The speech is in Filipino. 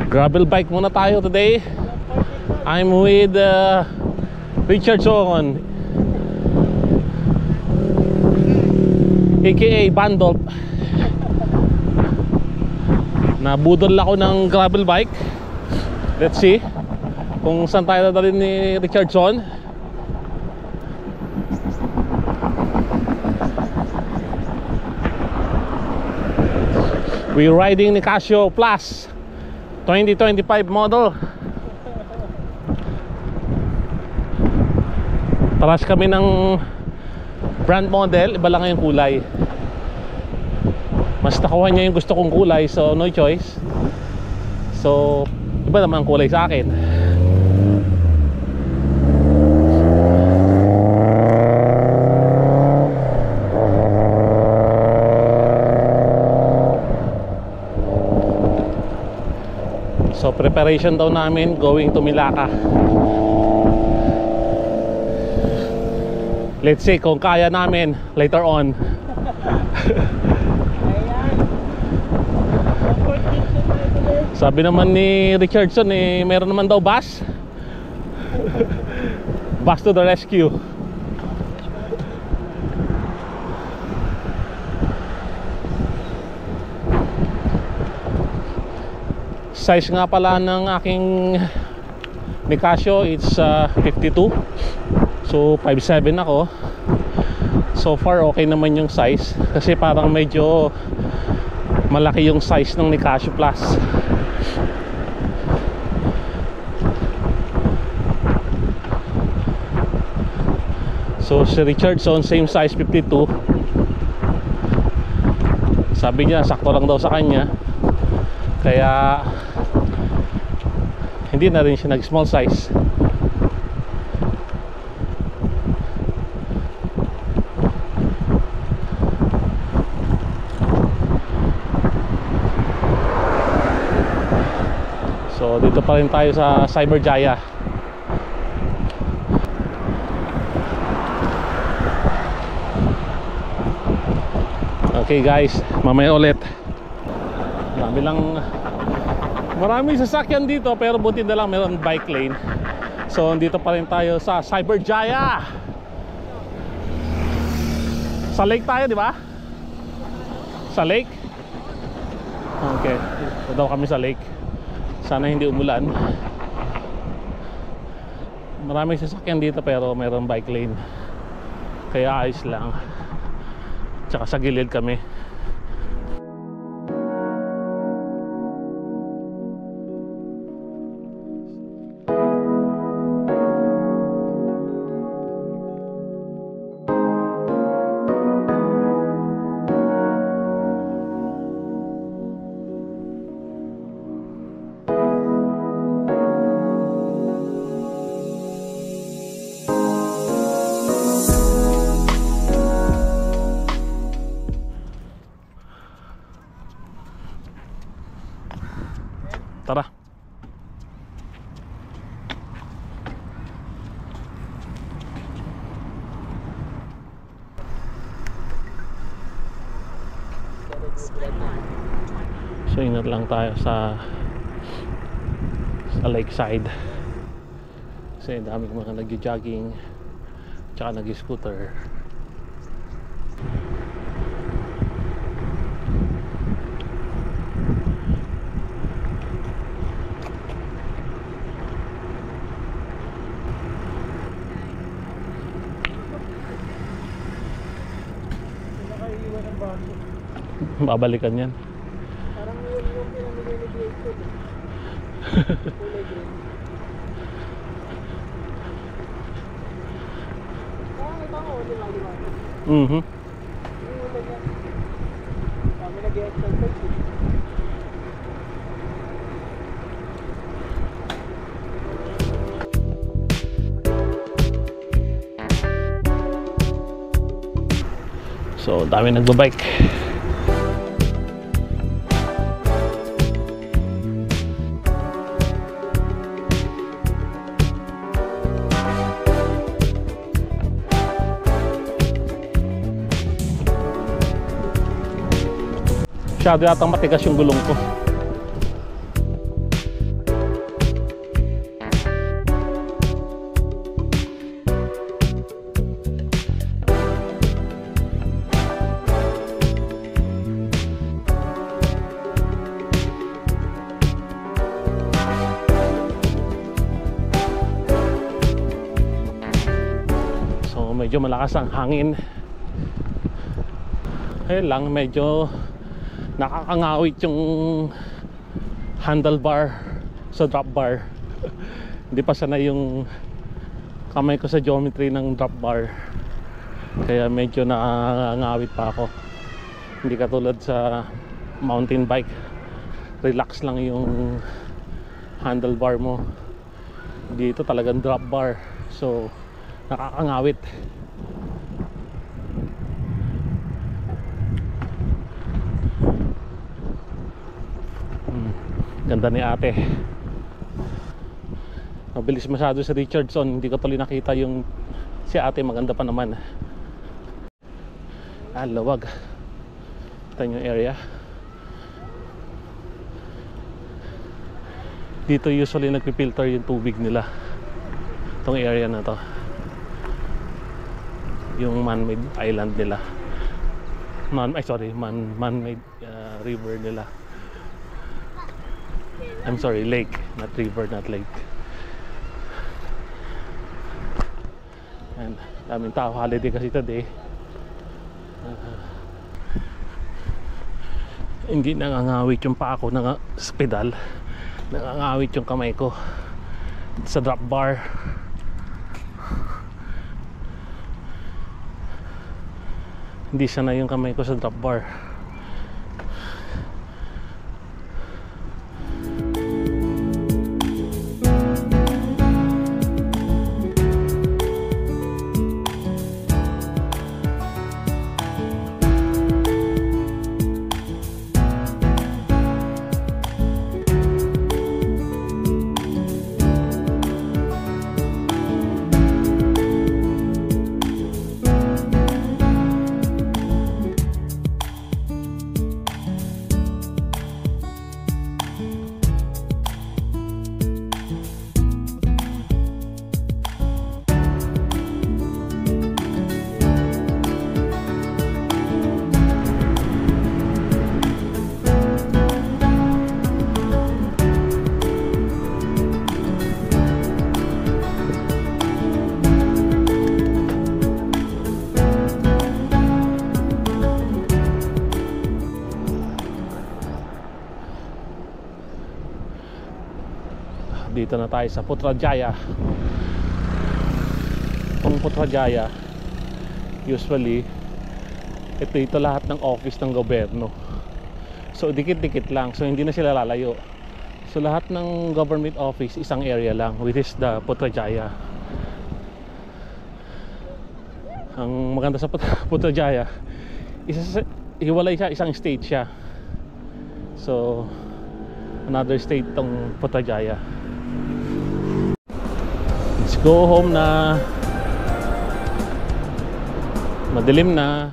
Gravel bike muna tayo today. I'm with Richardson, aka Bandolp. Nabudol ako ng gravel bike. Let's see kung saan tayo dadalhin ni Richardson. We're riding the Casio Plus 2025 model. Taras kami ng brand model, iba lang yung kulay. Mas nakuha niya yung gusto kong kulay, so no choice. So iba naman ang kulay sa akin. So preparation daw namin going to Milaca. Let's see kung kaya namin later on. Sabi naman ni Richardson meron naman daw bus. Bus to the rescue. Size nga pala ng aking ni Casio, it's 52. So 5'7" ako. So far okay naman yung size, kasi parang medyo malaki yung size ng ni Casio Plus. So si Richardson same size 52. Sabi niya sakto lang daw sa kanya, kaya hindi na rin siya nag small size. So dito pa rin tayo sa Cyberjaya. Okay guys, mamaya ulit. Maraming sasakyan dito, pero buti na lang meron bike lane. So dito pa rin tayo sa Cyberjaya. Sa lake tayo, di ba? Sa lake? Okay, ito daw kami sa lake. Sana hindi umulan. Maraming sasakyan dito pero meron bike lane, kaya ayos lang. Tsaka sa gilid kami. Tara. So ingat lang tayo sa lakeside, kasi daming mga nag-jogging tsaka nag-scooter. Babalikan yan. Parang yung pinamigay ko. Kulay green. Ito ko, Mhm. Kami nag-exercise. So dami nagbabike. Masyado yatang matigas yung gulong ko. So medyo malakas ang hangin. Ayun lang, medyo nakakangawit yung handlebar sa drop bar. Hindi pa sanay yung kamay ko sa geometry ng drop bar, kaya medyo nakangawit pa ako. Hindi katulad sa mountain bike, relax lang yung handlebar mo. Dito talagang drop bar, so nakakangawit. Ganda ni ate. Mabilis masyado si Richardson. Hindi ko tuloy nakita yung si ate. Maganda pa naman. Lawag. Ito yung area. Dito usually nagpipilter yung tubig nila. Itong area na to, yung man-made island nila. Man-made river nila. I'm sorry, lake, not river, not lake. And daming tao, holiday kasi today. Hindi nangangawit yung paa ko sa pedal. Nangangawit yung kamay ko sa drop bar. Hindi sanay yung kamay ko sa drop bar. Dito na tayo sa Putrajaya. Itong Putrajaya, usually ito lahat ng office ng gobyerno. So dikit-dikit lang, so hindi na sila lalayo. So lahat ng government office isang area lang, which is the Putrajaya. Ang maganda sa Putrajaya, hiwalay siya, isang state siya. So another state tong Putrajaya. Let's go home na. Madilim na.